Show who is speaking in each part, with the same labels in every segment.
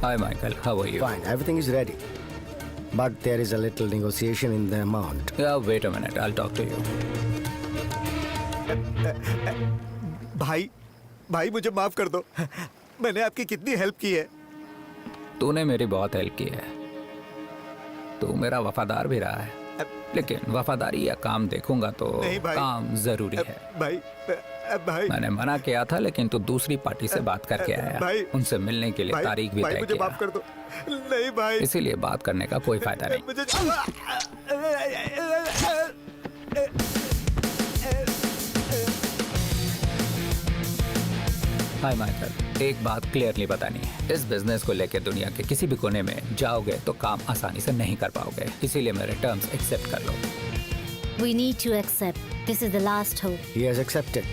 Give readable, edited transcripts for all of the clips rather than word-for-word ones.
Speaker 1: Hi, Michael. How are you?
Speaker 2: Fine, everything is ready. But there is a little negotiation in the amount.
Speaker 1: Yeah, wait a minute. I'll talk to you.
Speaker 3: भाई मुझे माफ कर दो। मैंने आपकी कितनी help की है।
Speaker 1: तूने मेरी बहुत हेल्प की है। तू मेरा वफादार भी रहा है, लेकिन वफादारी या काम देखूंगा तो काम जरूरी है।
Speaker 3: भाई
Speaker 1: मैंने मना किया था, लेकिन तू दूसरी पार्टी से बात करके आया। उनसे मिलने के लिए तारीख भी तय
Speaker 3: मुझे
Speaker 1: किया।
Speaker 3: माफ कर दो। नहीं भाई,
Speaker 1: इसीलिए बात करने का कोई फायदा नहीं। हाय माइकल, एक बात क्लियरली बतानी है। इस बिजनेस को लेकर दुनिया के किसी भी कोने में जाओगे तो काम आसानी से नहीं कर पाओगे, इसीलिए मेरे टर्म्स एक्सेप्ट कर लो।
Speaker 4: We need to accept. This is the last hope.
Speaker 2: He has accepted.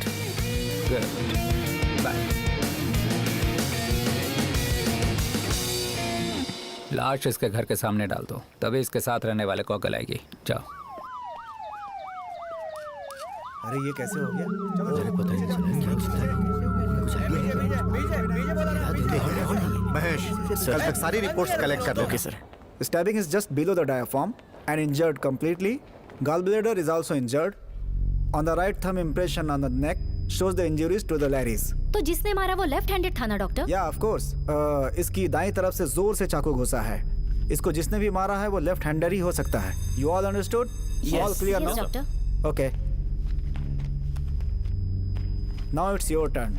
Speaker 1: Good. Bye. लाश इसके घर के सामने डाल दो, तभी इसके साथ रहने वाले को अकल आएगी। जाओ।
Speaker 5: अरे ये कैसे हो गया?
Speaker 2: अरे पता ही नहीं चला।
Speaker 3: महेश, कल तक सारी रिपोर्ट्स कलेक्ट कर लो।
Speaker 5: Okay sir. Stabbing is just below the diaphragm and injured completely. Gallbladder is also injured. On the right thumb impression on the neck shows the injuries to the larynx.
Speaker 4: तो जिसने मारा वो left handed था ना doctor?
Speaker 5: Yeah, of course. इसकी दाईं तरफ से जोर से चाकू घुसा है। इसको जिसने भी मारा है वो लेफ्ट हैंडर ही हो सकता है। You all understood?
Speaker 4: Yes.
Speaker 5: All clear
Speaker 4: Yes,
Speaker 5: now?
Speaker 4: doctor.
Speaker 5: Okay. Now it's your turn.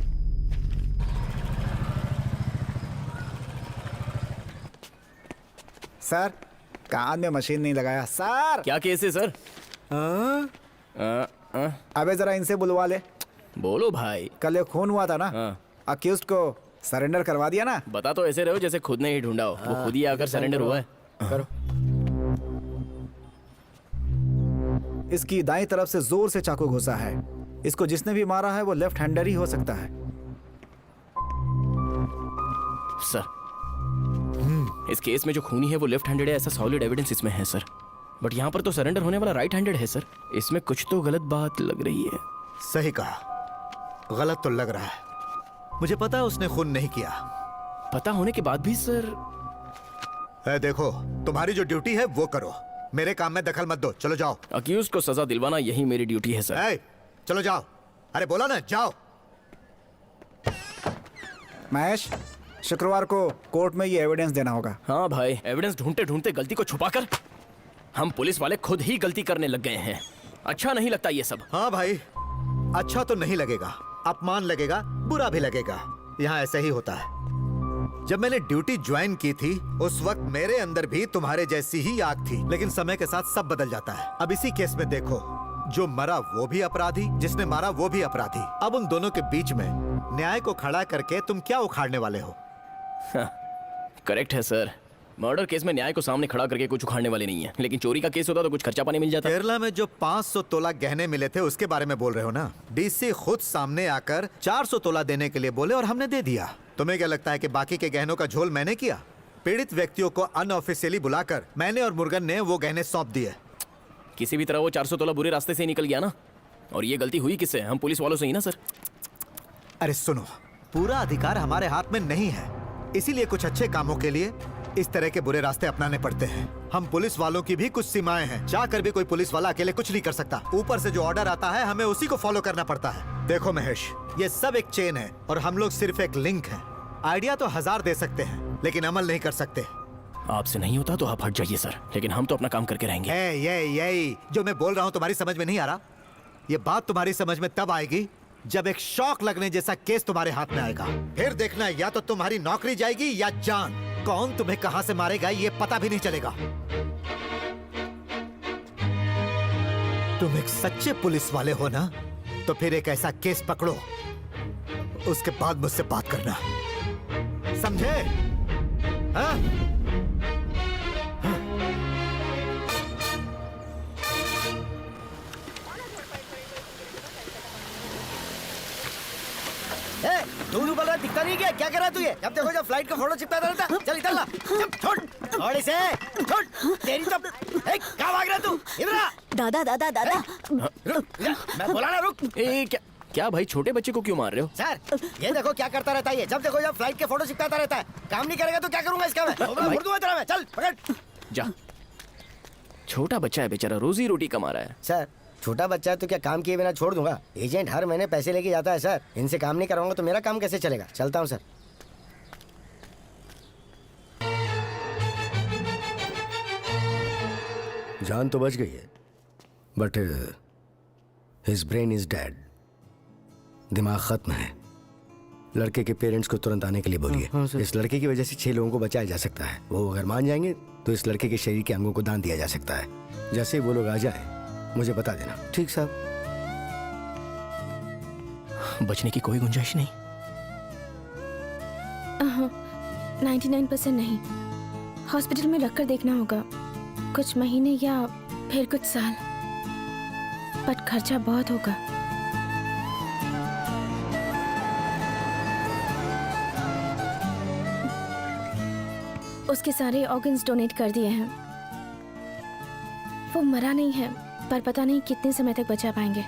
Speaker 5: Sir, कान में मशीन नहीं लगाया। सर,
Speaker 6: क्या केस है सर?
Speaker 5: अबे जरा इनसे बुलवा ले।
Speaker 6: बोलो भाई।
Speaker 5: कल एक खून हुआ था ना,
Speaker 6: हाँ।
Speaker 5: अक्यूज्ड को सरेंडर करवा दिया ना?
Speaker 6: बता तो ऐसे रहे हो जैसे खुद ने ही ढूंढा हो। वो खुद ही आकर सरेंडर हुआ है।
Speaker 5: करो। इसकी दाईं तरफ से जोर से चाकू घुसा है। इसको जिसने भी मारा है वो लेफ्ट हैंडर ही हो सकता है।
Speaker 6: सर, इस केस में जो खूनी है वो लेफ्ट हैंडेड है, ऐसा सॉलिड एविडेंस इसमें है सर। बट यहाँ पर तो सरेंडर होने वाला राइट हैंडेड है सर। इसमें कुछ तो गलत बात लग रही है।
Speaker 3: सही कहा, गलत तो लग रहा है। मुझे पता है उसने खून नहीं किया।
Speaker 6: पता होने के बाद भी सर।
Speaker 3: देखो, तुम्हारी जो ड्यूटी है वो करो, मेरे काम में दखल मत दो। चलो जाओ।
Speaker 6: अक्यूज को सजा दिलवाना यही मेरी ड्यूटी है सर।
Speaker 3: चलो जाओ। अरे बोला ना, जाओ।
Speaker 5: महेश, शुक्रवार को कोर्ट में ये एविडेंस देना होगा।
Speaker 6: हाँ भाई, एविडेंस ढूंढते ढूंढते गलती को छुपाकर हम पुलिस वाले खुद ही गलती करने लग गए हैं। अच्छा नहीं लगता ये सब।
Speaker 3: हाँ भाई, अच्छा तो नहीं लगेगा, अपमान लगेगा, बुरा भी लगेगा। यहाँ ऐसा ही होता है। जब मैंने ड्यूटी ज्वाइन की थी उस वक्त मेरे अंदर भी तुम्हारे जैसी ही आग थी, लेकिन समय के साथ सब बदल जाता है। अब इसी केस में देखो, जो मरा वो भी अपराधी, जिसने मारा वो भी अपराधी। अब उन दोनों के बीच में न्याय को खड़ा करके तुम क्या उखाड़ने वाले हो?
Speaker 6: करेक्ट है सर। मर्डर केस में न्याय को सामने खड़ा करके कुछ उखाड़ने वाले नहीं है, लेकिन चोरी का केस होता तो कुछ खर्चा पानी मिल जाता।
Speaker 3: केरला में जो 500 तोला गहने मिले थे उसके बारे में बोल रहे हो ना? डीसी खुद सामने आकर 400 तोला देने के लिए बोले और हमने दे दिया। तुम्हें क्या लगता है कि बाकी के गहनों का झोल मैंने किया? पीड़ित व्यक्तियों को अनऑफिशियली बुलाकर मैंने और मुर्गन ने वो गहने सौंप दिए।
Speaker 6: किसी भी तरह वो 400 तोला बुरे रास्ते से निकल गया ना, और ये गलती हुई किससे? हम पुलिस वालों से ही ना सर।
Speaker 3: अरे सुनो, पूरा अधिकार हमारे हाथ में नहीं है, इसीलिए कुछ अच्छे कामों के लिए इस तरह के बुरे रास्ते अपनाने पड़ते हैं। हम पुलिस वालों की भी कुछ सीमाएं हैं। चाहकर भी कोई पुलिस वाला अकेले कुछ नहीं कर सकता। ऊपर से जो ऑर्डर आता है हमें उसी को फॉलो करना पड़ता है। देखो महेश, ये सब एक चेन है और हम लोग सिर्फ एक लिंक हैं। आइडिया तो 1000 दे सकते हैं, लेकिन अमल नहीं कर सकते।
Speaker 6: आपसे नहीं होता तो आप हट जाइए सर, लेकिन हम तो अपना काम करके रहेंगे।
Speaker 3: यही जो मैं बोल रहा हूँ तुम्हारी समझ में नहीं आ रहा? ये बात तुम्हारी समझ में तब आएगी जब एक शॉक लगने जैसा केस तुम्हारे हाथ में आएगा। फिर देखना, या तो तुम्हारी नौकरी जाएगी या जान। कौन तुम्हें कहां से मारेगा ये पता भी नहीं चलेगा। तुम एक सच्चे पुलिस वाले हो ना, तो फिर एक ऐसा केस पकड़ो, उसके बाद मुझसे बात करना, समझे? हाँ?
Speaker 2: दूर उबल रहा दिखता नहीं, क्या कर रहा तू? ये जब देखो जब फ्लाइट का फोटो चिपकाता रहता। चल इधर ला, छोड़ थोड़ी से, छोड़ तेरी तो। क्या भाग रहा तू? इधर आ।
Speaker 4: दादा दादा दादा।
Speaker 2: रुक, मैं बोला ना रुक।
Speaker 6: क्या क्या भाई, छोटे बच्चे को क्यों मार रहे हो?
Speaker 2: सर ये देखो क्या करता रहता है ये, जब देखो जब फ्लाइट के फोटो चिपकाता रहता है। काम नहीं करेगा तो क्या करूंगा इसका मैं मुड़ दूंगा तेरा मैं। चल पकड़।
Speaker 6: जा, छोटा बच्चा है बेचारा, रोजी रोटी कमा रहा है।
Speaker 2: सर छोटा बच्चा है तो क्या काम किए बिना छोड़ दूंगा? एजेंट हर महीने पैसे लेके जाता है सर, इनसे काम नहीं करवाऊंगा तो मेरा काम कैसे चलेगा? चलता हूँ सर। जान तो बच गई है but his brain is dead. दिमाग खत्म है। लड़के के पेरेंट्स को तुरंत आने के लिए बोलिए। इस लड़के की वजह से 6 लोगों को बचाया जा सकता है। वो अगर मान जाएंगे तो इस लड़के के शरीर के अंगों को दान दिया जा सकता है। जैसे ही वो लोग आ जाए मुझे बता देना। ठीक साहब।
Speaker 6: बचने की कोई गुंजाइश नहीं?
Speaker 7: 99% नहीं। हॉस्पिटल में रखकर देखना होगा, कुछ महीने या फिर कुछ साल, बट खर्चा बहुत होगा। उसके सारे ऑर्गन्स डोनेट कर दिए हैं। वो मरा नहीं है पर पता नहीं कितने समय तक बचा पाएंगे।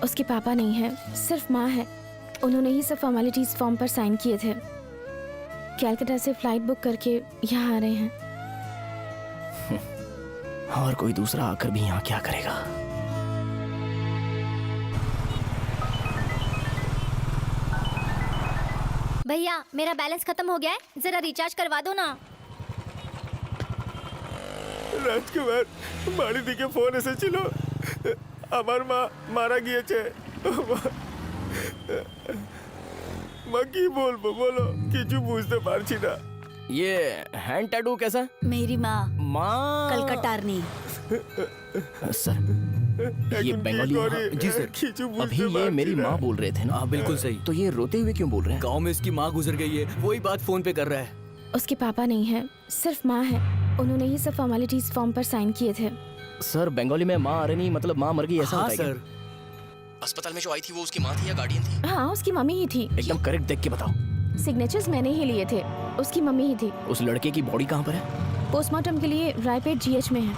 Speaker 7: उसके पापा नहीं है, सिर्फ माँ है। उन्होंने ही सब फॉर्मेलिटीज फॉर्म पर साइन किए थे। कैलकाटा से फ्लाइट बुक करके यहाँ आ रहे हैं।
Speaker 6: और कोई दूसरा आकर भी यहाँ क्या करेगा?
Speaker 4: भैया मेरा बैलेंस खत्म हो गया है, जरा रिचार्ज करवा दो ना।
Speaker 8: রাজকুমার বাড়ি থেকে ফোন এসেছিল, আমার মা মারা গিয়েছে। মা কি বলবো বলো, কিছু বুঝতে পারছি না।
Speaker 6: ये हैंड टैटू कैसा?
Speaker 9: मेरी माँ
Speaker 6: माँ
Speaker 9: कलकटारनी।
Speaker 6: सर ये बंगाली
Speaker 1: जी सर।
Speaker 8: কিছু
Speaker 6: अभी
Speaker 8: বুঝতে
Speaker 6: ये मेरी
Speaker 8: পারছি
Speaker 6: माँ
Speaker 8: না।
Speaker 6: बोल रहे थे ना?
Speaker 1: हाँ बिल्कुल सही।
Speaker 6: तो ये रोते हुए क्यों बोल रहे हैं?
Speaker 1: गांव में इसकी माँ गुजर गई है, वही बात फोन पे कर रहा है।
Speaker 7: उसके पापा नहीं है, सिर्फ माँ है। उन्होंने ही सब फॉर्मेलिटीज फॉर्म पर साइन किए थे।
Speaker 6: सर बंगाली में माँ आ रही नहीं मतलब माँ मर गई ऐसा
Speaker 1: हाँ
Speaker 6: होता है क्या?
Speaker 1: सर।
Speaker 6: अस्पताल में जो आई थी वो उसकी माँ थी या गार्डियन थी?
Speaker 7: हाँ उसकी मम्मी ही थी।
Speaker 6: एकदम करेक्ट देख के बताओ।
Speaker 7: सिग्नेचर्स मैंने ही लिए थे, उसकी मम्मी ही थी।
Speaker 6: उस लड़के की बॉडी कहाँ पर है?
Speaker 7: पोस्टमार्टम के लिए रायपेट जीएच में है।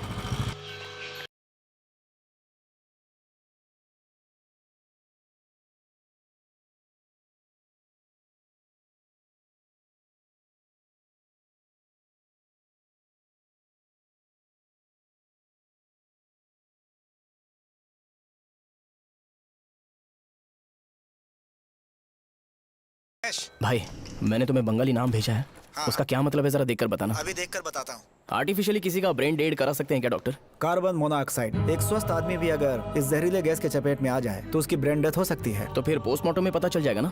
Speaker 6: भाई मैंने तुम्हें बंगाली नाम भेजा है, उसका क्या मतलब है जरा देखकर बताना।
Speaker 3: अभी देखकर बताता हूँ।
Speaker 6: आर्टिफिशियली किसी का ब्रेन डेड करा सकते हैं क्या डॉक्टर?
Speaker 5: Carbon monoxide. एक स्वस्थ आदमी भी अगर इस जहरीले गैस के चपेट में आ जाए तो उसकी ब्रेन डेथ हो सकती है।
Speaker 6: तो फिर पोस्टमार्टम में पता चल जाएगा ना?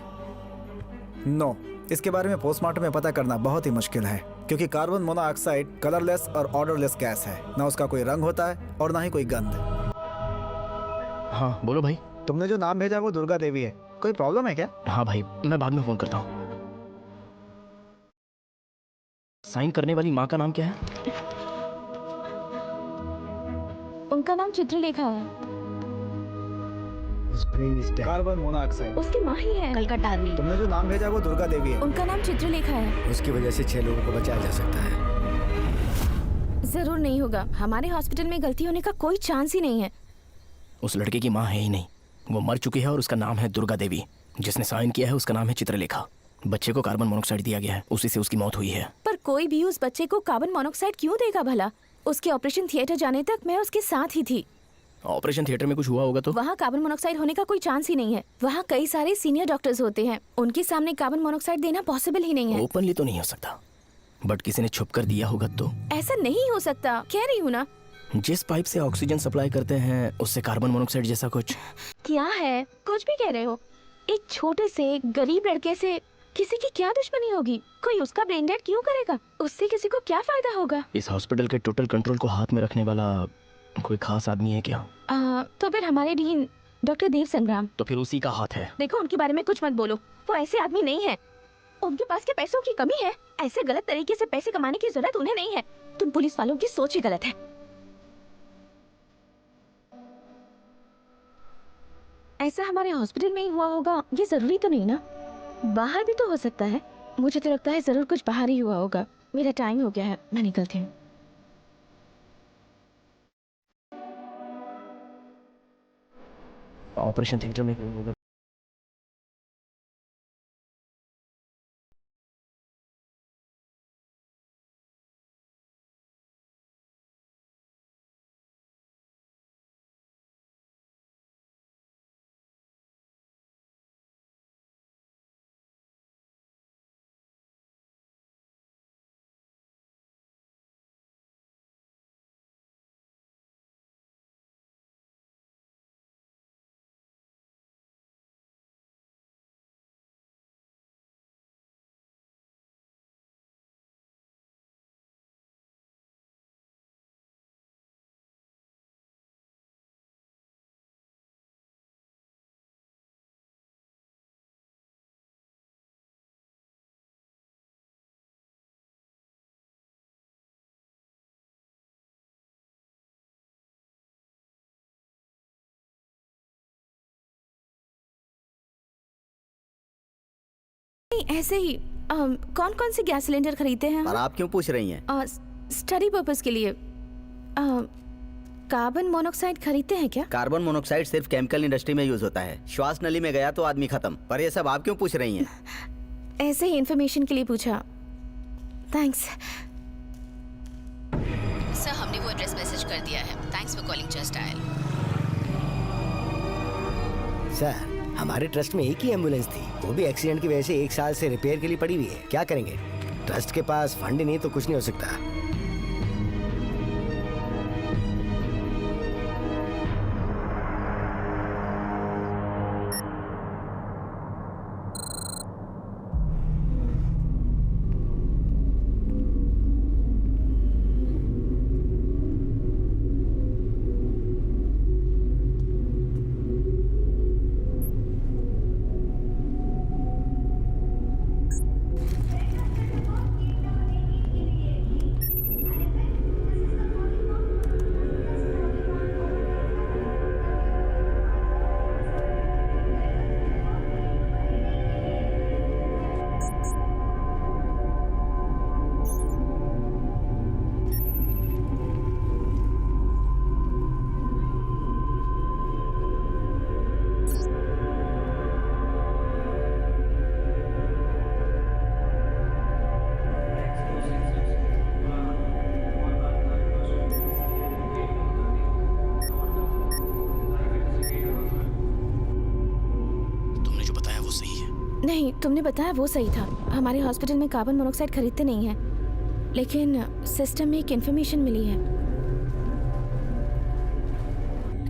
Speaker 5: नो, इसके बारे में पोस्टमार्टम में पता करना बहुत ही मुश्किल है, क्योंकि कार्बन मोनोऑक्साइड कलरलेस और ऑर्डरलेस गैस है। ना उसका कोई रंग होता है और ना ही कोई गंध।
Speaker 6: हाँ बोलो भाई।
Speaker 5: तुमने जो नाम भेजा वो दुर्गा देवी है, कोई प्रॉब्लम है क्या?
Speaker 6: हाँ भाई मैं बाद में फोन करता हूँ। साइन करने वाली माँ का नाम क्या है?
Speaker 7: उनका नाम चित्रलेखा है।
Speaker 5: Carbon monoxide.
Speaker 7: उसकी माँ ही है।
Speaker 9: कलकटारनी।
Speaker 5: तुमने जो नाम भेजा वो दुर्गा देवी है।
Speaker 7: उनका नाम चित्रलेखा है।
Speaker 2: उसकी वजह से 6 लोगों को बचाया जा सकता है।
Speaker 7: जरूर नहीं होगा, हमारे हॉस्पिटल में गलती होने का कोई चांस ही नहीं है।
Speaker 6: उस लड़के की माँ है ही नहीं, वो मर चुकी है और उसका नाम है दुर्गा देवी। जिसने साइन किया है उसका नाम है चित्रलेखा। बच्चे को कार्बन मोनोऑक्साइड दिया गया है, उसी से उसकी मौत हुई है।
Speaker 7: पर कोई भी उस बच्चे को कार्बन मोनोऑक्साइड क्यों देगा भला? उसके ऑपरेशन थिएटर जाने तक मैं उसके साथ ही थी।
Speaker 6: ऑपरेशन थिएटर में कुछ हुआ होगा तो?
Speaker 7: वहाँ कार्बन मोनोऑक्साइड होने का कोई चांस ही नहीं है। वहाँ कई सारे सीनियर डॉक्टर्स होते हैं, उनके सामने कार्बन मोनोऑक्साइड देना पॉसिबल ही नहीं है।
Speaker 6: ओपनली तो नहीं हो सकता, बट किसी ने छुप कर दिया होगा तो?
Speaker 7: ऐसा नहीं हो सकता, कह रही हूँ ना।
Speaker 6: जिस पाइप से ऑक्सीजन सप्लाई करते हैं उससे कार्बन मोनोऑक्साइड जैसा कुछ?
Speaker 7: क्या है, कुछ भी कह रहे हो। एक छोटे से गरीब लड़के से किसी की क्या दुश्मनी होगी? कोई उसका ब्रेन डेड क्यों करेगा? उससे किसी को क्या फायदा होगा?
Speaker 6: इस हॉस्पिटल के टोटल कंट्रोल को हाथ में रखने वाला कोई खास आदमी है क्या?
Speaker 7: तो फिर हमारे डीन डॉक्टर देव संग्राम।
Speaker 6: तो फिर उसी का हाथ है।
Speaker 7: देखो उनके बारे में कुछ मत बोलो, वो ऐसे आदमी नहीं है। उनके पास के पैसों की कमी है, ऐसे गलत तरीके से पैसे कमाने की जरूरत उन्हें नहीं है। तुम पुलिस वालों की सोच ही गलत है। ऐसा हमारे हॉस्पिटल में ही हुआ होगा ये जरूरी तो नहीं ना, बाहर भी तो हो सकता है। मुझे तो लगता है जरूर कुछ बाहर ही हुआ होगा। मेरा टाइम हो गया है, मैं निकलती हूँ।
Speaker 6: ऑपरेशन थिएटर में होगा।
Speaker 7: नहीं, ऐसे ही कौन कौन से गैस सिलेंडर खरीदते हैं
Speaker 9: और आप क्यों पूछ रही हैं?
Speaker 7: स्टडी पर्पस के लिए। कार्बन मोनोऑक्साइड खरीदते हैं क्या?
Speaker 9: कार्बन मोनोऑक्साइड सिर्फ केमिकल इंडस्ट्री में यूज होता है। श्वास नली में गया तो आदमी खत्म। पर ये सब आप क्यों पूछ रही हैं?
Speaker 7: ऐसे ही इंफॉर्मेशन के लिए पूछा। थैंक्स।
Speaker 10: सर, हमने वो एड्रेस मैसेज कर दिया है। Thanks for calling just dial.
Speaker 2: Sir, हमारे ट्रस्ट में एक ही एम्बुलेंस थी, वो भी एक्सीडेंट की वजह से 1 साल से रिपेयर के लिए पड़ी हुई है। क्या करेंगे? ट्रस्ट के पास फंड नहीं तो कुछ नहीं हो सकता।
Speaker 7: नहीं, तुमने बताया वो सही था। हमारे हॉस्पिटल में कार्बन मोनोऑक्साइड खरीदते नहीं हैं, लेकिन सिस्टम में एक इन्फॉर्मेशन मिली है।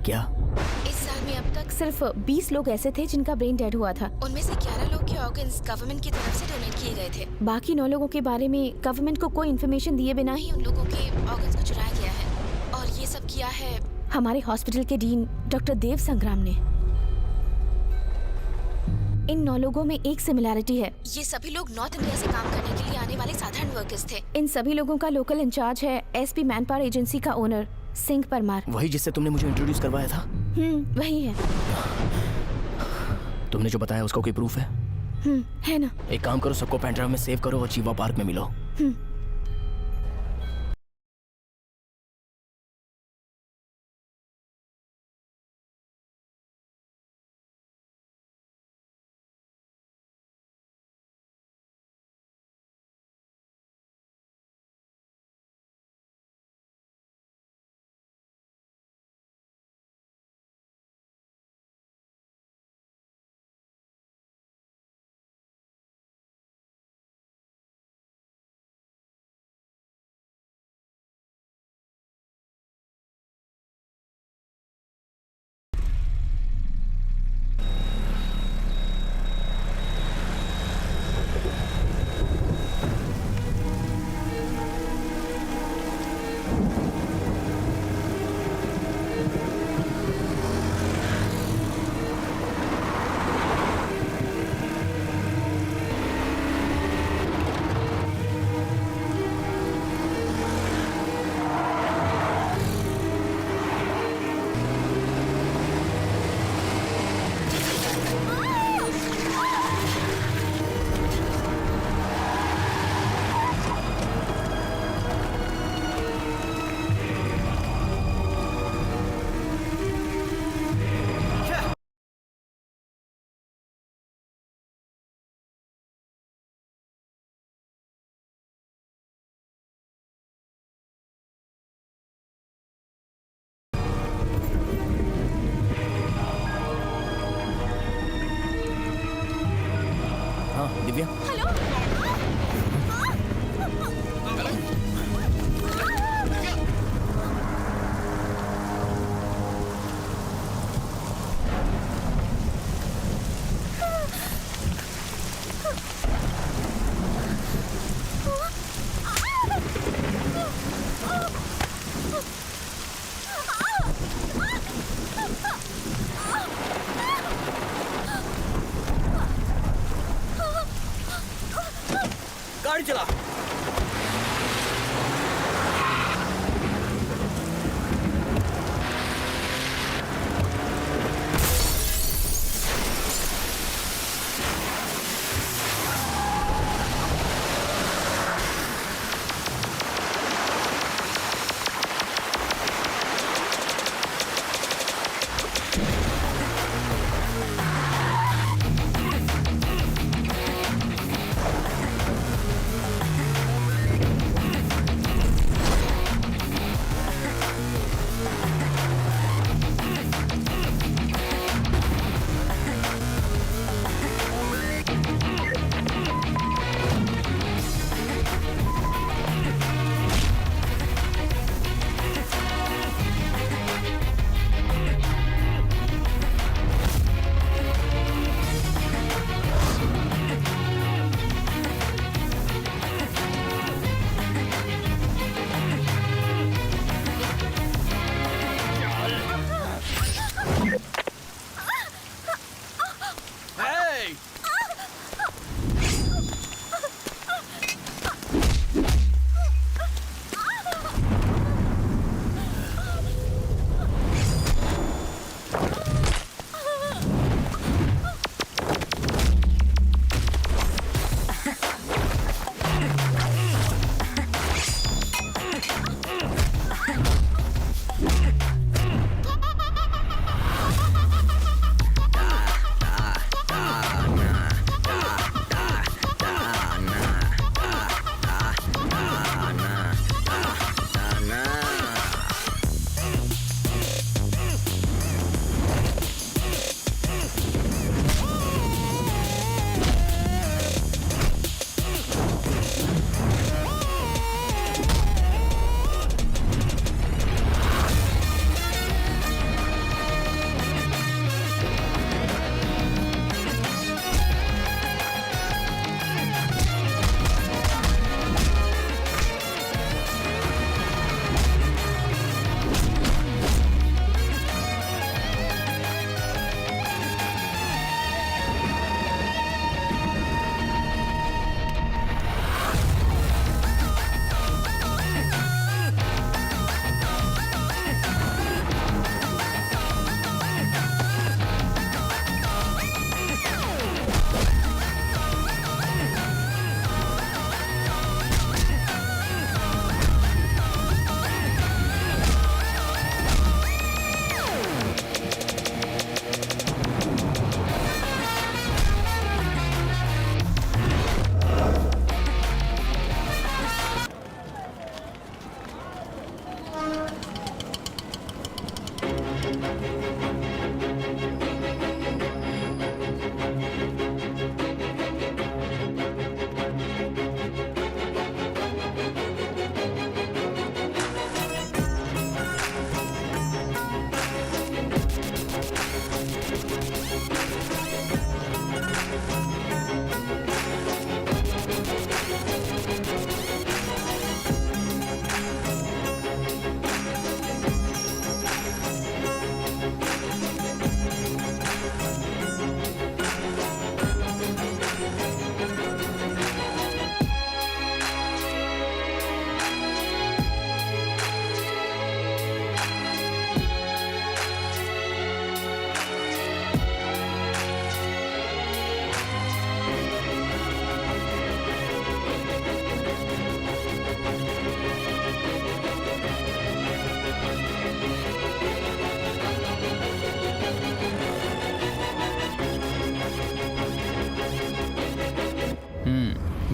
Speaker 6: क्या?
Speaker 10: इस साल में अब तक
Speaker 7: सिर्फ 20 लोग ऐसे थे जिनका ब्रेन डेड हुआ था।
Speaker 10: उनमें से 11 लोग के ऑर्गन्स गवर्नमेंट की तरफ से डोनेट किए गए थे।
Speaker 7: बाकी 9 लोगों के बारे में गवर्नमेंट को कोई इन्फॉर्मेशन दिए बिना ही
Speaker 10: उन लोगों के ऑर्गन्स को चुराया गया है, और ये सब किया है
Speaker 7: हमारे हॉस्पिटल के डीन डॉक्टर देव संग्राम ने। इन 9 लोगों में एक सिमिलैरिटी है।
Speaker 10: ये सभी लोग नॉर्थ इंडिया से काम करने के लिए आने वाले साधारण वर्कर्स थे।
Speaker 7: इन सभी लोगों का लोकल इंचार्ज है एसपी मैनपावर एजेंसी का ओनर सिंह परमार।
Speaker 6: वही जिससे तुमने मुझे इंट्रोड्यूस करवाया था?
Speaker 7: वही है।
Speaker 6: तुमने जो बताया उसका कोई प्रूफ है?
Speaker 7: है ना।
Speaker 6: एक काम करो, सबको पेन ड्राइव में सेव करो और चीवा पार्क में मिलो। गाड़ी चला।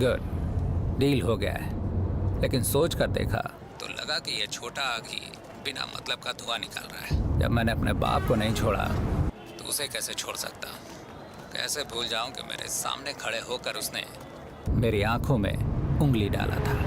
Speaker 1: गुड, डील हो गया है। लेकिन सोच कर देखा तो लगा कि ये छोटा आग ही बिना मतलब का धुआं निकाल रहा है। जब मैंने अपने बाप को नहीं छोड़ा तो उसे कैसे छोड़ सकता हूँ? कैसे भूल जाऊं कि मेरे सामने खड़े होकर उसने मेरी आंखों में उंगली डाला था।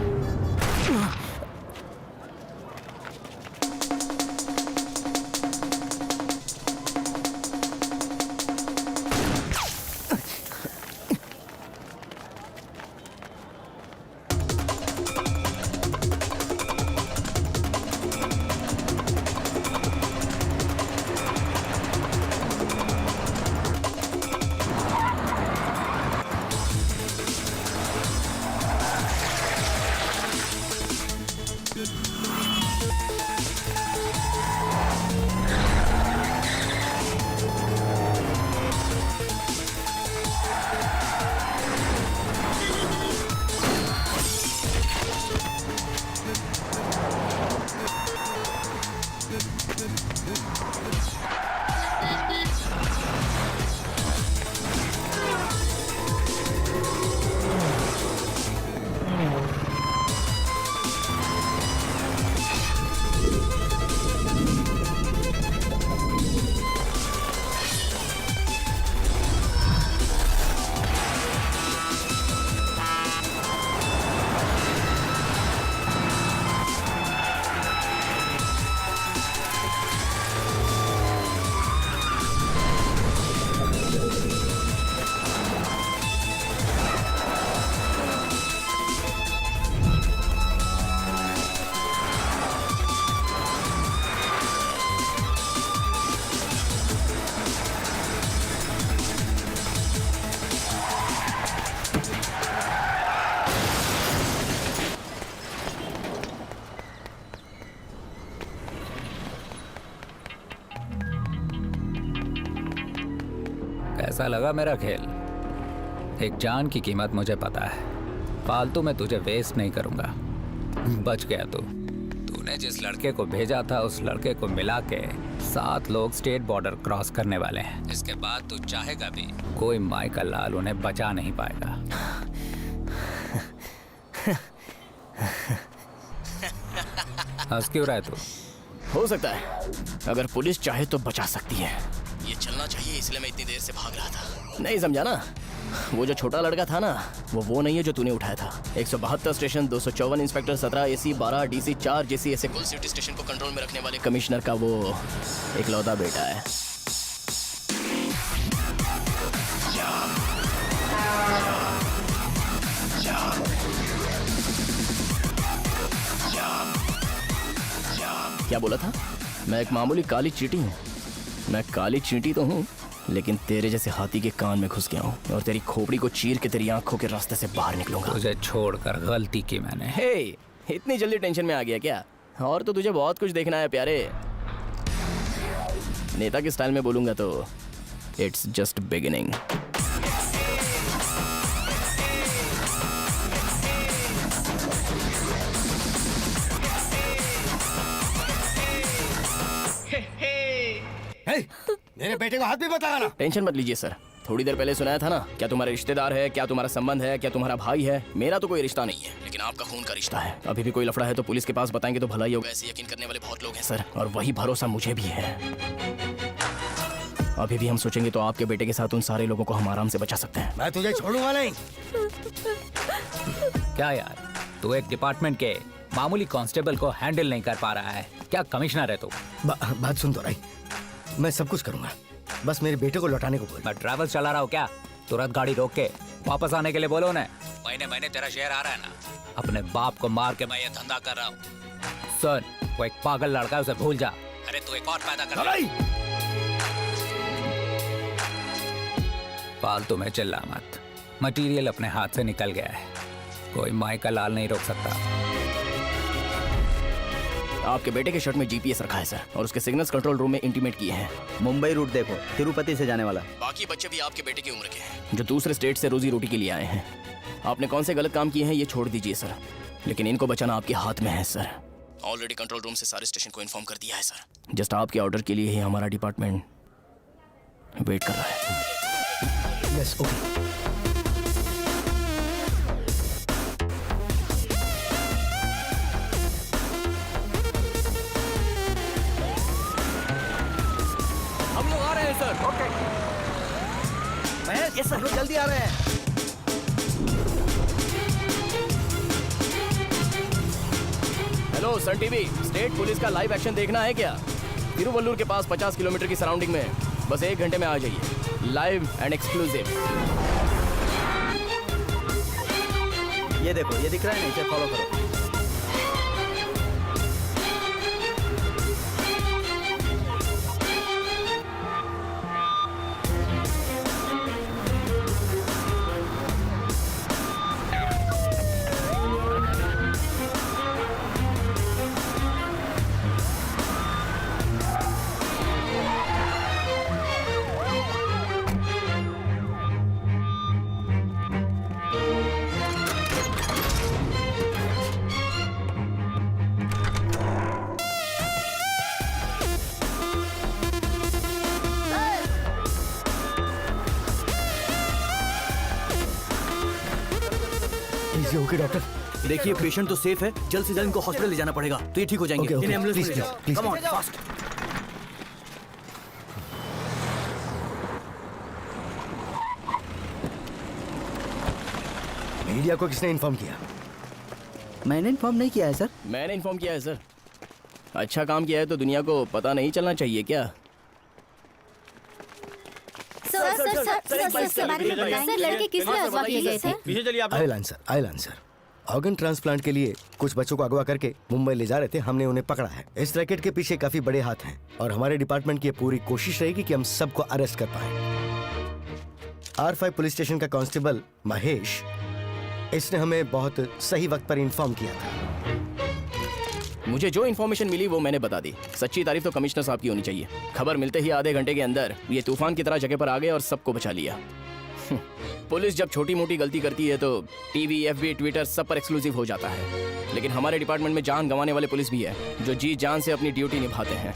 Speaker 1: कैसा लगा मेरा खेल? एक जान की कीमत मुझे पता है। फालतू में तुझे वेस्ट नहीं करूंगा। बच गया तू। तूने जिस लड़के को भेजा था उस लड़के को मिला के 7 लोग स्टेट बॉर्डर क्रॉस करने वाले हैं। इसके बाद तू चाहेगा भी, कोई माई का लाल उन्हें बचा नहीं पाएगा। हंस क्यों रहा है तू?
Speaker 6: हो सकता है अगर पुलिस चाहे तो बचा सकती है। ये चलना चाहिए इसलिए मैं इतनी देर से भाग रहा था। नहीं समझा ना? वो जो छोटा लड़का था ना, वो नहीं है जो तूने उठाया था। 172 स्टेशन, 254 इंस्पेक्टर, 17 एसी, 12 डीसी, 4 जेसी, ऐसे कुल सिटी स्टेशन को कंट्रोल में रखने वाले कमिश्नर का वो इकलौता बेटा है। क्या बोला था? मैं एक मामूली काली चींटी हूँ। मैं काली चींटी तो हूँ, लेकिन तेरे जैसे हाथी के कान में घुस गया हूँ और तेरी खोपड़ी को चीर के तेरी आंखों के रास्ते से बाहर निकलूंगा।
Speaker 1: तुझे छोड़कर गलती की मैंने।
Speaker 6: हे, इतनी जल्दी टेंशन में आ गया क्या? और तो तुझे बहुत कुछ देखना है प्यारे। नेता के स्टाइल में बोलूंगा तो इट्स जस्ट बिगिनिंग।
Speaker 2: मेरे बेटे को हाथ भी बता ना।
Speaker 6: टेंशन मत लीजिए सर, थोड़ी देर पहले सुनाया था ना, क्या तुम्हारे रिश्तेदार है, क्या तुम्हारा संबंध है, क्या तुम्हारा भाई है। मेरा तो कोई रिश्ता नहीं है, लेकिन आपका खून का रिश्ता है। अभी भी कोई लफड़ा है तो पुलिस के पास बताएंगे तो भला ही होगा। ऐसे यकीन करने वाले बहुत लोग हैं सर, और वही भरोसा मुझे भी है। अभी भी हम सोचेंगे तो आपके बेटे के साथ उन सारे लोगों को हम आराम से बचा सकते हैं।
Speaker 2: मैं तुझे छोड़ूंगा नहीं।
Speaker 1: क्या यार, तू एक डिपार्टमेंट के मामूली कांस्टेबल को हैंडल नहीं कर पा रहा है? क्या कमिश्नर है तू?
Speaker 2: बात सुन तो रही, मैं सब कुछ करूंगा, बस मेरे बेटे को लौटाने को बोल।
Speaker 1: मैं ट्रैवल चला रहा हूँ क्या? तुरंत गाड़ी रोक के वापस आने के लिए बोलो उन्हें। महीने महीने तेरा शेयर आ रहा है ना। अपने बाप को मार के मैं ये धंधा कर रहा हूँ। सुन, वो एक पागल लड़का है, उसे भूल जा। अरे तू एक और पैदा कर। फालतू में चिल्ला मत। मटेरियल अपने हाथ से निकल गया है, कोई माई का लाल नहीं रोक सकता।
Speaker 6: आपके बेटे के शर्ट में जीपीएस रखा है सर, और उसके सिग्नल्स कंट्रोल रूम में इंटीमेट किए हैं।
Speaker 9: मुंबई रूट देखो, तिरुपति से जाने वाला।
Speaker 6: बाकी बच्चे भी आपके बेटे की उम्र के हैं, जो दूसरे स्टेट से रोजी रोटी के लिए आए हैं। आपने कौन से गलत काम किए हैं ये छोड़ दीजिए सर, लेकिन इनको बचाना आपके हाथ में है सर। ऑलरेडी कंट्रोल रूम से सारे स्टेशन को इन्फॉर्म कर दिया है सर। जस्ट आपके ऑर्डर के लिए ही हमारा डिपार्टमेंट वेट कर रहा है।
Speaker 2: Yes, okay.
Speaker 6: हम लोग आ रहे हैं सर। ओके
Speaker 2: यस सर, जल्दी आ रहे हैं।
Speaker 6: Hello Sun TV, state police का लाइव एक्शन देखना है क्या? तिरुवल्लुर के पास 50 किलोमीटर की सराउंडिंग में, बस 1 घंटे में आ जाइए। Live and exclusive.
Speaker 9: ये देखो, ये दिख रहा है ना, इसे फॉलो करो।
Speaker 2: ओके डॉक्टर,
Speaker 9: देखिए पेशेंट तो सेफ है, जल्द से जल्द इनको हॉस्पिटल ले जाना पड़ेगा, तो ये ठीक हो जाएंगे।
Speaker 2: ओके, ओके,
Speaker 9: इन्हें एम्बुलेंस
Speaker 2: प्लीज,
Speaker 9: में ले जाओ।
Speaker 2: Please,
Speaker 9: come on,
Speaker 2: please.
Speaker 9: Fast.
Speaker 2: Media को किसने इन्फॉर्म किया?
Speaker 9: मैंने इन्फॉर्म नहीं किया है सर।
Speaker 6: मैंने इन्फॉर्म किया है सर। अच्छा काम किया है तो दुनिया को पता नहीं चलना चाहिए क्या?
Speaker 4: सर, लड़के किस लिए अगवा किए गए थे?
Speaker 2: I will answer. Organ transplant के लिए कुछ बच्चों को अगवा करके मुंबई ले जा रहे थे, हमने उन्हें पकड़ा है। इस रैकेट के पीछे काफी बड़े हाथ हैं और हमारे डिपार्टमेंट की पूरी कोशिश रहेगी कि हम सबको अरेस्ट कर पाए। R5 पुलिस स्टेशन का कांस्टेबल महेश, इसने हमें बहुत सही वक्त पर इन्फॉर्म किया था।
Speaker 6: मुझे जो इन्फॉर्मेशन मिली वो मैंने बता दी। सच्ची तारीफ तो कमिश्नर साहब की होनी चाहिए। खबर मिलते ही आधे घंटे के अंदर ये तूफान की तरह जगह पर आ गए और सबको बचा लिया। पुलिस जब छोटी मोटी गलती करती है तो टीवी, एफबी, ट्विटर सब पर एक्सक्लूसिव हो जाता है। लेकिन हमारे डिपार्टमेंट में जान गंवाने वाले पुलिस भी है जो जी जान से अपनी ड्यूटी निभाते हैं,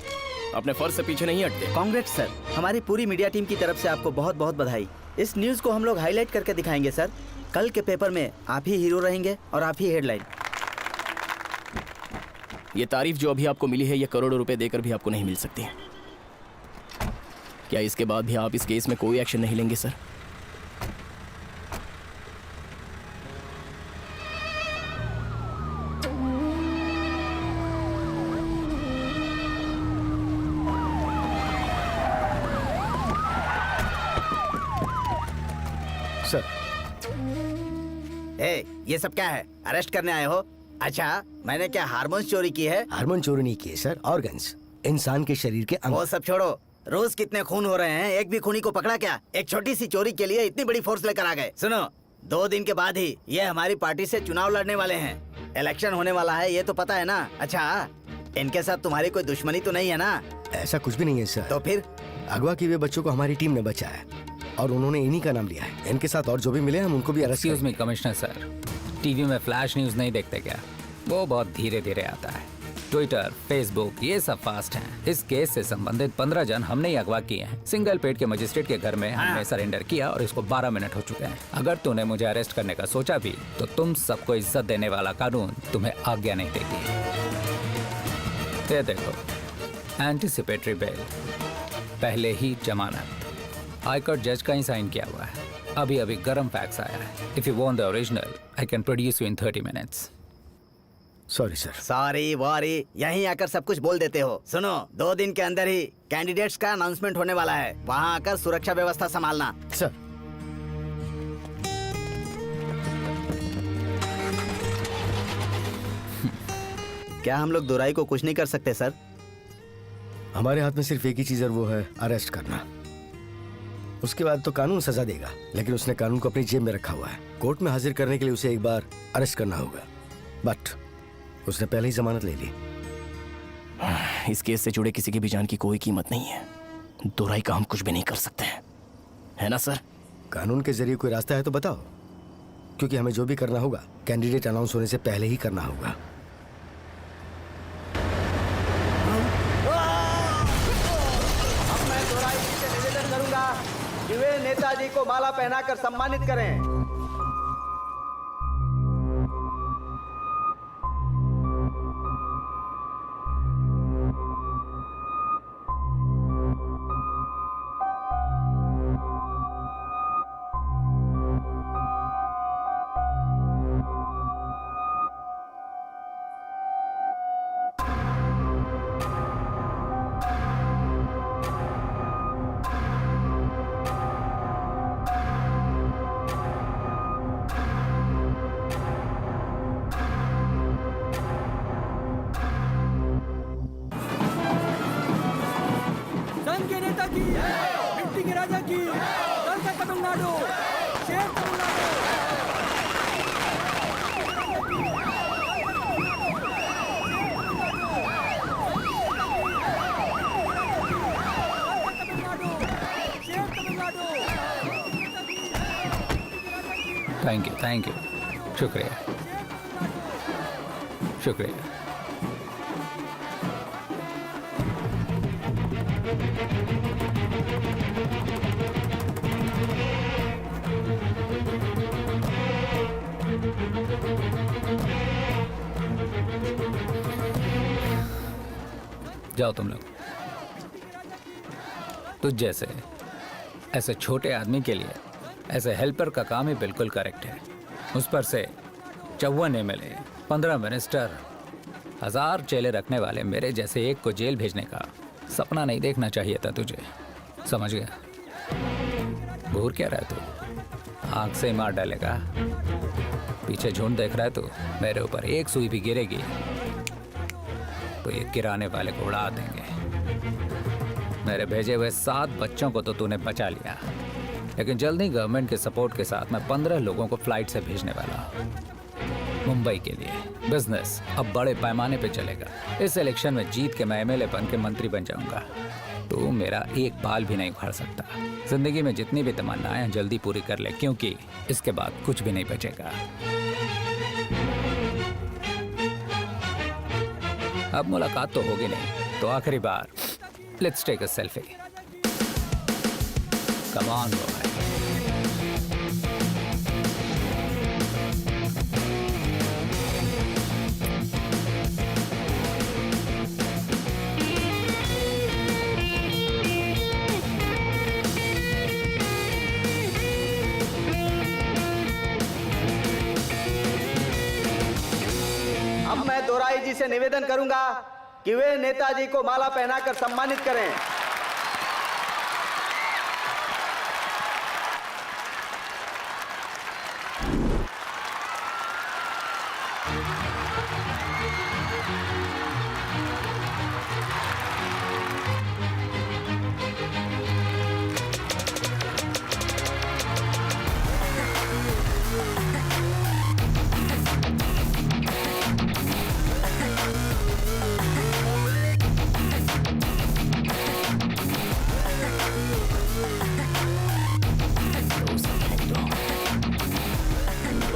Speaker 6: अपने फर्ज से पीछे नहीं हटते।
Speaker 9: कांग्रेस सर, हमारी पूरी मीडिया टीम की तरफ से आपको बहुत बहुत बधाई। इस न्यूज़ को हम लोग हाईलाइट करके दिखाएंगे सर। कल के पेपर में आप ही हीरो रहेंगे और आप ही हेडलाइन।
Speaker 6: ये तारीफ जो अभी आपको मिली है ये करोड़ों रुपए देकर भी आपको नहीं मिल सकती। क्या इसके बाद भी आप इस केस में कोई एक्शन नहीं लेंगे सर?
Speaker 2: सर,
Speaker 9: ये सब क्या है? अरेस्ट करने आए हो? अच्छा, मैंने क्या हार्मोन्स चोरी की है?
Speaker 2: हार्मोन चोरी नहीं किए सर, ऑर्गन्स, इंसान के शरीर के अंग।
Speaker 9: वो सब छोड़ो, रोज कितने खून हो रहे हैं, एक भी खूनी को पकड़ा क्या? एक छोटी सी चोरी के लिए इतनी बड़ी फोर्स लेकर आ गए। सुनो, 2 दिन के बाद ही ये हमारी पार्टी से चुनाव लड़ने वाले हैं। इलेक्शन होने वाला है, ये तो पता है ना? अच्छा, इनके साथ तुम्हारी कोई दुश्मनी तो नहीं है ना?
Speaker 2: ऐसा कुछ भी नहीं है सर।
Speaker 9: तो फिर
Speaker 2: अगवा किए हुए बच्चों को हमारी टीम ने बचाया और उन्होंने इन्हीं का नाम लिया है। इनके साथ और जो भी मिले हम उनको भी arrest
Speaker 1: excuse me commissioner sir, TV में फ्लैश न्यूज़ नहीं देखते क्या? वो बहुत धीरे धीरे आता है। ट्विटर, फेसबुक ये सब फास्ट हैं। इस केस से संबंधित 15 जन हमने ही अगवा किए हैं। सिंगल पेट के मजिस्ट्रेट के घर में हमने सरेंडर किया और इसको 12 मिनट हो चुके हैं। अगर तूने मुझे अरेस्ट करने का सोचा भी तो तुम सबको इज्जत देने वाला कानून तुम्हें आज्ञा नहीं देगी। ये देखो, एंटीसिपेटरी बेल, पहले ही जमानत, हाईकोर्ट जज का ही साइन किया हुआ है। अभी अभी गर्म फैक्स आया है। If you want the original I can produce you in 30 minutes.
Speaker 2: Sorry sir.
Speaker 9: Sorry worry यहीं आकर सब कुछ बोल देते हो। सुनो, 2 दिन के अंदर ही कैंडिडेट्स का अनाउंसमेंट होने वाला है। वहाँ आकर सुरक्षा व्यवस्था संभालना।
Speaker 2: सर,
Speaker 9: क्या हम लोग दोराई को कुछ नहीं कर सकते सर?
Speaker 2: हमारे हाथ में सिर्फ एक ही चीज है, वो है अरेस्ट करना। उसके बाद तो कानून सजा देगा, लेकिन उसने कानून को अपनी जेब में रखा हुआ है। कोर्ट में हाजिर करने के लिए उसे एक बार अरेस्ट करना होगा, बट उसने पहले ही जमानत ले ली।
Speaker 6: इस केस से जुड़े किसी की भी जान की कोई कीमत नहीं है। दोराई का हम कुछ भी नहीं कर सकते हैं, है ना सर?
Speaker 2: कानून के जरिए कोई रास्ता है तो बताओ, क्योंकि हमें जो भी करना होगा कैंडिडेट अनाउंस होने से पहले ही करना होगा।
Speaker 9: अब मैं दोराई जी से निवेदन करूंगा कि वे नेताजी को माला पहनाकर सम्मानित करें।
Speaker 1: थैंक यू, शुक्रिया शुक्रिया। जाओ तुम लोग। तुझ जैसे ऐसे छोटे आदमी के लिए ऐसे हेल्पर का काम ही बिल्कुल करेक्ट है। उस पर से 54 MLA, 15 मिनिस्टर, 1000 चेले रखने वाले मेरे जैसे एक को जेल भेजने का सपना नहीं देखना चाहिए था तुझे, समझ गया? घूर क्या रहा है तू? आँख से मार डालेगा। पीछे झुंड देख रहा है तू? मेरे ऊपर एक सुई भी गिरेगी तो ये गिराने वाले को उड़ा देंगे। मेरे भेजे हुए 7 बच्चों को तो तूने बचा लिया, लेकिन जल्दी गवर्नमेंट के सपोर्ट के साथ मैं 15 लोगों को फ्लाइट से भेजने वाला हूँ। मुंबई के लिए बिजनेस अब बड़े पैमाने पे चलेगा। इस इलेक्शन में जीत के मैं एमएलए बन के मंत्री बन जाऊंगा। तू मेरा एक बाल भी नहीं उखाड़ सकता। जिंदगी में जितनी भी तमन्नाएं हैं जल्दी पूरी कर ले, क्योंकि इसके बाद कुछ भी नहीं बचेगा। अब मुलाकात तो होगी नहीं, तो आखिरी बार let's take a selfie. Come on boy.
Speaker 9: अब मैं दोराई जी से निवेदन करूंगा कि वे नेताजी को माला पहनाकर सम्मानित करें।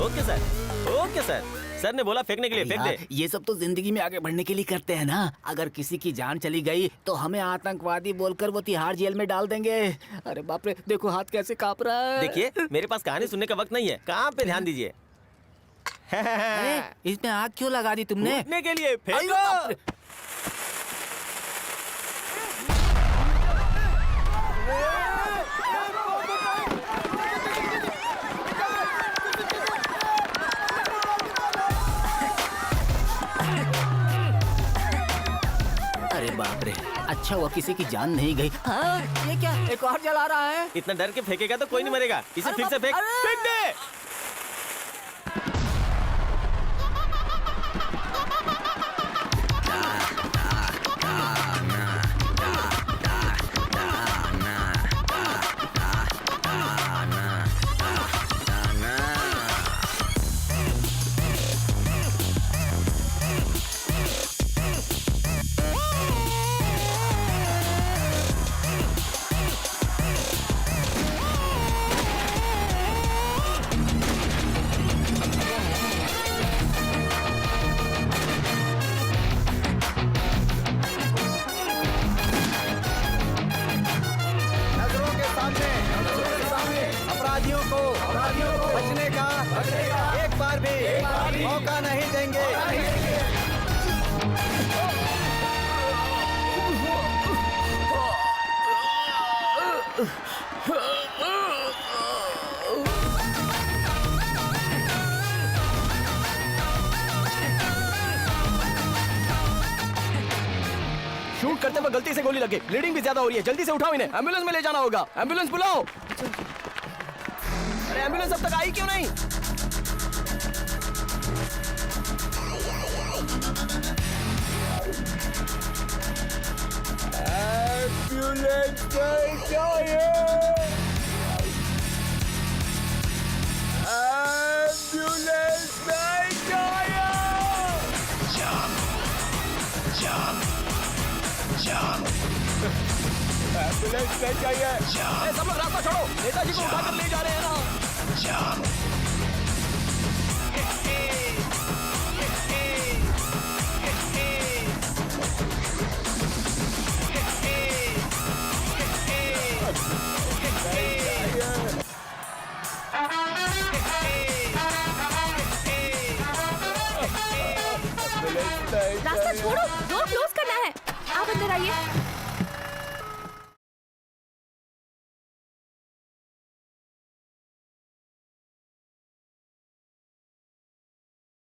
Speaker 8: Okay sir, okay sir. Sir ने बोला फेंकने के लिए, फेंक दे।
Speaker 9: ये सब तो जिंदगी में आगे बढ़ने के लिए करते हैं ना। अगर किसी की जान चली गई तो हमें आतंकवादी बोलकर वो तिहाड़ जेल में डाल देंगे। अरे बाप रे, देखो हाथ कैसे कांप रहा है।
Speaker 8: देखिए, मेरे पास कहानी सुनने का वक्त नहीं है। काम पे ध्यान दीजिए।
Speaker 9: इसमें आग क्यों लगा दी तुमने?
Speaker 8: फेंकने के लिए, फेंको।
Speaker 9: अरे बाप रे, अच्छा हुआ किसी की जान नहीं गई। हाँ, ये क्या एक और जला रहा है?
Speaker 8: इतना डर के फेंकेगा तो कोई नहीं मरेगा। इसे फिर से फेंक, फेंक दे।
Speaker 9: अपराधियों को बचने का एक बार भी मौका नहीं देंगे।
Speaker 6: शूट करते वक्त गलती से गोली लगे, ब्लीडिंग भी ज्यादा हो रही है। जल्दी से उठाओ इन्हें, एम्बुलेंस में ले जाना होगा। एम्बुलेंस बुलाओ। अरे एम्बुलेंस अब तक आई क्यों नहीं? एम्बुलेंस नहीं चाहिए। एम्बुलेंस नहीं चाहिए। एम्बुलेंस नहीं चाहिए। सब लोग रास्ता छोड़ो, नेताजी को उठाकर ले जा रहे हैं ना।